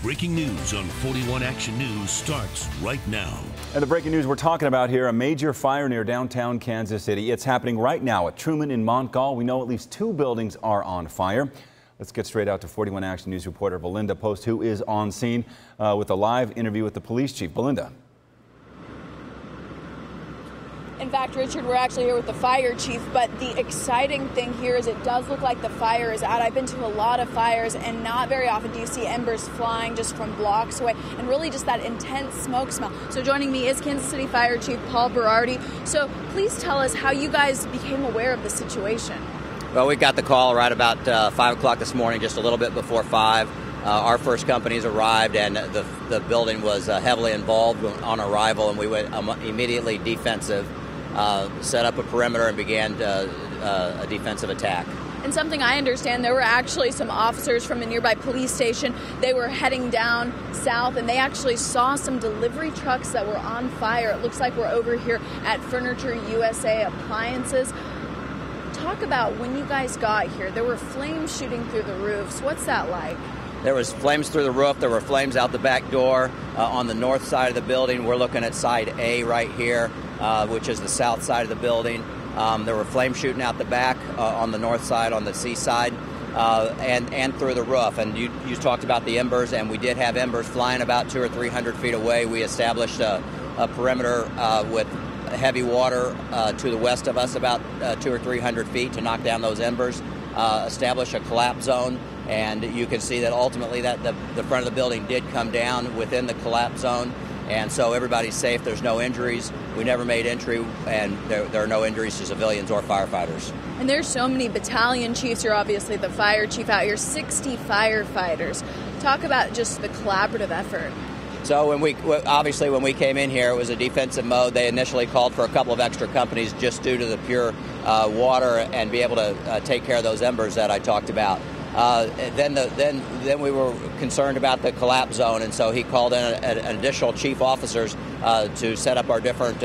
Breaking news on 41 Action News starts right now. And the breaking news we're talking about here, a major fire near downtown Kansas City. It's happening right now at Truman in Montgall. We know at least 2 buildings are on fire. Let's get straight out to 41 Action News reporter Belinda Post, who is on scene with a live interview with the police chief. Belinda. In fact, Richard, we're actually here with the fire chief, but the exciting thing here is it does look like the fire is out. I've been to a lot of fires, and not very often do you see embers flying just from blocks away, and really just that intense smoke smell. So joining me is Kansas City Fire Chief Paul Berardi. So please tell us how you guys became aware of the situation. Well, we got the call right about 5 o'clock this morning, just a little bit before 5. Our first companies arrived, and the building was heavily involved on arrival, and we went immediately defensive. Set up a perimeter and began a defensive attack. And something I understand, there were actually some officers from a nearby police station. They were heading down south, and they actually saw some delivery trucks that were on fire. It looks like we're over here at Furniture USA Appliances. Talk about when you guys got here. There were flames shooting through the roofs. What's that like? There was flames through the roof. There were flames out the back door. On the north side of the building, we're looking at side A right here, which is the south side of the building. There were flames shooting out the back on the north side, on the seaside, and through the roof. And you talked about the embers, and we did have embers flying about 200 or 300 feet away. We established a perimeter with heavy water to the west of us, about 200 or 300 feet, to knock down those embers. Establish a collapse zone, and you can see that ultimately that the front of the building did come down within the collapse zone, and so everybody's safe. There's no injuries. We never made entry, and there are no injuries to civilians or firefighters. And there's so many battalion chiefs. You're obviously the fire chief out here, 60 firefighters. Talk about just the collaborative effort. So when we came in here, it was a defensive mode. They initially called for a couple of extra companies just due to the pure water and be able to take care of those embers that I talked about. Then we were concerned about the collapse zone, and so he called in an additional chief officers to set up our different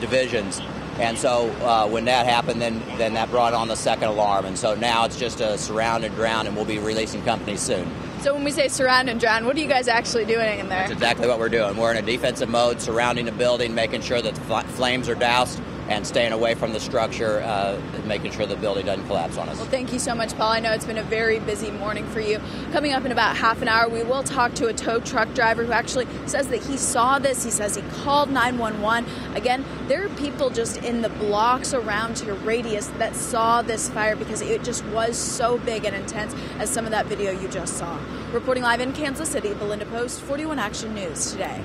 divisions. And so when that happened, then that brought on the second alarm. And so now it's just a surround and drown, and we'll be releasing companies soon. So when we say surround and drown, what are you guys actually doing in there? That's exactly what we're doing. We're in a defensive mode, surrounding the building, making sure that the flames are doused, and staying away from the structure, and making sure the building doesn't collapse on us. Well, thank you so much, Paul. I know it's been a very busy morning for you. Coming up in about half an hour, we will talk to a tow truck driver who actually says that he saw this. He says he called 911. Again, there are people just in the blocks around your radius that saw this fire because it just was so big and intense, as some of that video you just saw. Reporting live in Kansas City, Belinda Post, 41 Action News today.